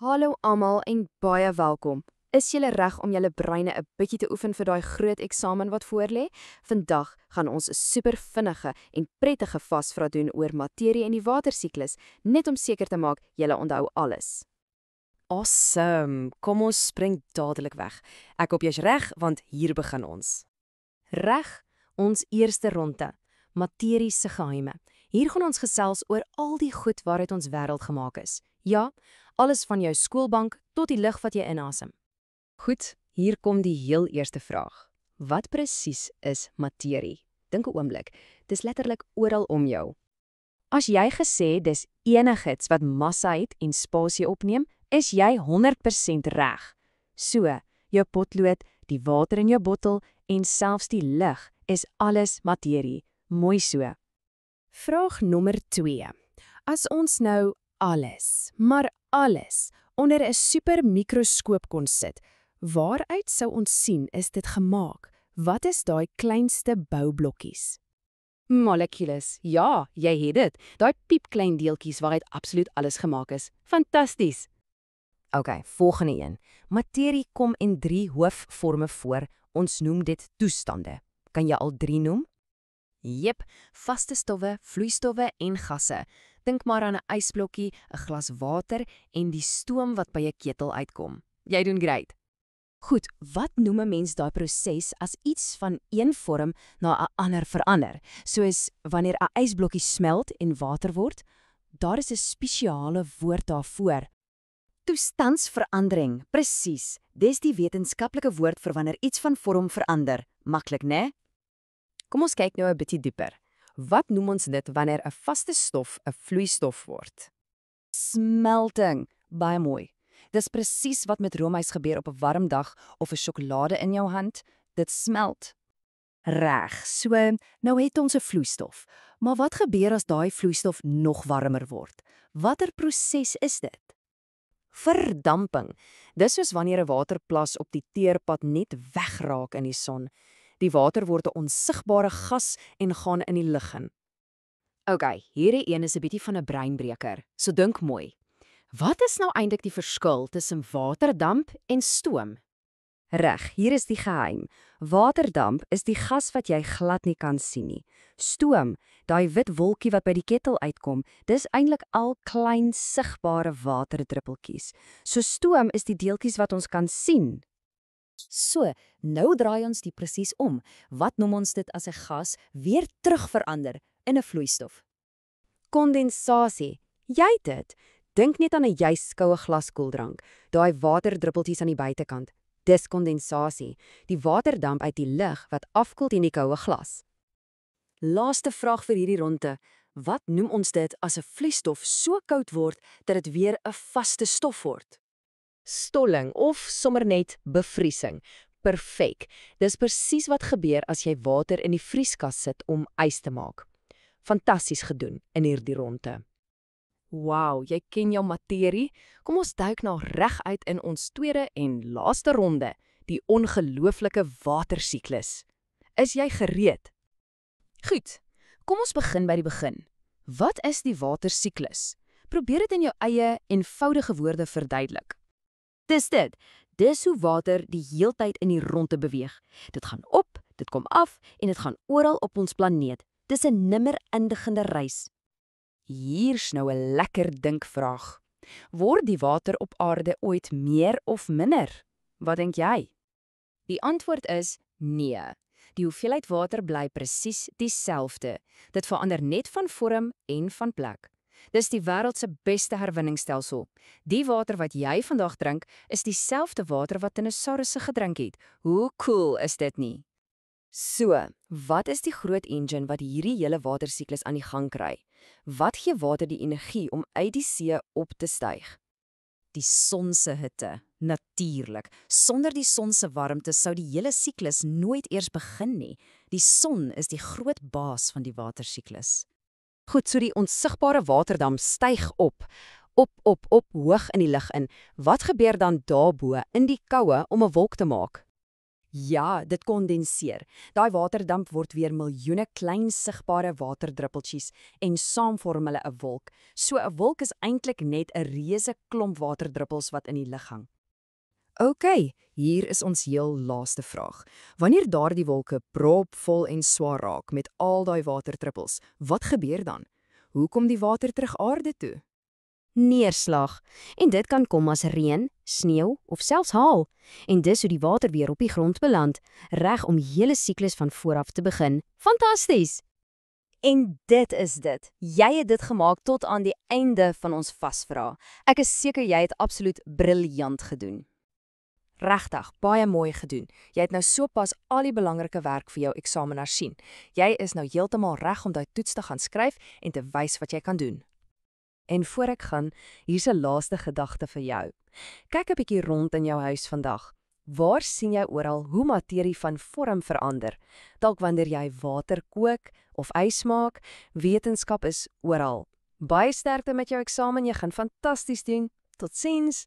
Hallo almal en baie welkom. Is julle reg om julle breine 'n bietjie te oefen vir daai groot eksamen wat voorlê? Vandag gaan ons 'n super vinnige en prettige vasvraag doen oor materie en die watersiklus, net om seker te maak julle onthou alles. Awesome, kom ons spring dadelik weg. Ek hoop jy's reg, want hier begin ons. Reg, ons eerste ronde. Materie se geheime. Hier gaan ons gesels oor al die goed waaruit ons wêreld gemaak is. Ja, alles van jou skoolbank tot die lug wat jy inasem. Goed, hier kom die heel eerste vraag. Wat presies is materie? Dink 'n oomblik, dis letterlik oral om jou. As jy gesê dis enigiets wat massa het en spasie opneem, is jy 100% reg. So, jou potlood, die water in jou bottel en selfs die lug is alles materie. Mooi so. Vraag nommer 2. As ons nou alles, maar alles, onder 'n supermikroskoop kon sit, waaruit sou ons sien is dit gemaak? Wat is daai kleinste boublokkies? Molekules, ja, jy het dit. Daai piepklein deeltjies waaruit absoluut alles gemaak is. Fantasties. OK, volgende een. Materie kom in 3 hoofvorme voor. Ons noem dit toestande. Kan jy al 3 noem? Jep, vaste stowwe, vloeistowwe en gasse. Dink maar aan 'n ysblokkie, 'n glas water en die stoom wat by 'n ketel uitkom. Jy doen great. Goed, wat noem 'n mens daai proses as iets van een vorm na 'n ander verander? Soos wanneer 'n ysblokkie smelt en water word, daar is 'n spesiale woord daarvoor. Toestandsverandering, presies. Dis die wetenskaplike woord vir wanneer iets van vorm verander. Maklik, né? Kom ons kyk nou 'n bietjie dieper. Wat noem ons dit wanneer 'n vaste stof 'n vloeistof word? Smelting, baie mooi. Dis presies wat met roomys gebeur op 'n warm dag of 'n sjokolade in jou hand. Dit smelt. Reg, so nou het ons 'n vloeistof. Maar wat gebeur as daai vloeistof nog warmer word? Watter proses is dit? Verdamping. Dis soos wanneer 'n waterplas op die teerpad net wegraak in die son. Die water word 'n onsigbare gas en gaan in die lug in. OK, hierdie een is 'n bietjie van 'n breinbreker. So dink mooi. Wat is nou eintlik die verskil tussen waterdamp en stoom? Reg, hier is die geheim. Waterdamp is die gas wat jy glad nie kan sien nie. Stoom, daai wit wolkie wat by die ketel uitkom, dis eintlik al klein sigbare waterdruppeltjies. So stoom is die deeltjies wat ons kan sien. So, nou draai ons die presies om. Wat noem ons dit as 'n gas weer terug verander in 'n vloeistof? Kondensasie. Jy het dit. Dink net aan 'n juis koue glas koeldrank. Daai waterdruppeltjies aan die buitekant. Dis kondensasie. Die waterdamp uit die lug wat afkoel in die koue glas. Laaste vraag vir hierdie ronde. Wat noem ons dit as 'n vloeistof so koud word dat dit weer 'n vaste stof word? Stolling of sommer net bevriesing. Perfek. Dis presies wat gebeur as jy water in die vrieskas sit om ys te maak. Fantasties gedoen in hierdie ronde. Wow, jy ken jou materie. Kom ons duik nou reguit in ons tweede en laaste ronde, die ongelooflike watersiklus. Is jy gereed? Goed. Kom ons begin by die begin. Wat is die watersiklus? Probeer dit in jou eie eenvoudige woorde verduidelik. Dis dit. Dis hoe water die heeltyd in die ronde beweeg. Dit gaan op, dit kom af en dit gaan oral op ons planeet. Dis 'n nimmer eindigende reis. Hier's nou 'n lekker dinkvraag. Word die water op aarde ooit meer of minder? Wat dink jy? Die antwoord is nee. Die hoeveelheid water bly presies dieselfde. Dit verander net van vorm en van plek. Dis die wêreld se beste herwinningsstelsel. Die water wat jy vandag drink, is dieselfde water wat dinosourusse gedrink het. Hoe cool is dit nie? So, wat is die groot engine wat hierdie hele watersiklus aan die gang kry? Wat gee water die energie om uit die see op te styg? Die son se hitte, natuurlik. Sonder die son se warmte sou die hele siklus nooit eers begin nie. Die son is die groot baas van die watersiklus. Goed, so die onsigbare waterdamp styg op hoog in die lug in. Wat gebeur dan daarbo in die koue om 'n wolk te maak? Ja, dit kondenseer. Daai waterdamp word weer miljoene klein sigbare waterdruppeltjies en saam vorm hulle 'n wolk. So 'n wolk is eintlik net 'n reuse klomp waterdruppels wat in die lug hang. OK, hier is ons heel laaste vraag. Wanneer daardie wolke propvol en swaar raak met al daai waterdruppels, wat gebeur dan? Hoe kom die water terug aarde toe? Neerslag. En dit kan kom as reën, sneeu of selfs haal. En dis hoe die water weer op die grond beland, reg om die hele siklus van voor af te begin. Fantasties! En dit is dit. Jy het dit gemaak tot aan die einde van ons vasvra. Ek is seker jy het absoluut briljant gedoen. Regtig, baie mooi gedoen. Jy het nou sopas al die belangrike werk vir jou eksamenaar sien. Jy is nou heeltemal reg om daai toets te gaan skryf en te wys wat jy kan doen. En voor ek gaan, hier's 'n laaste gedagte vir jou. Kyk 'n bietjie rond in jou huis vandag. Waar sien jy oral hoe materie van vorm verander? Dalk wanneer jy water kook of ys maak, wetenskap is oral. Baie sterkte met jou eksamen, jy gaan fantasties doen. Totsiens.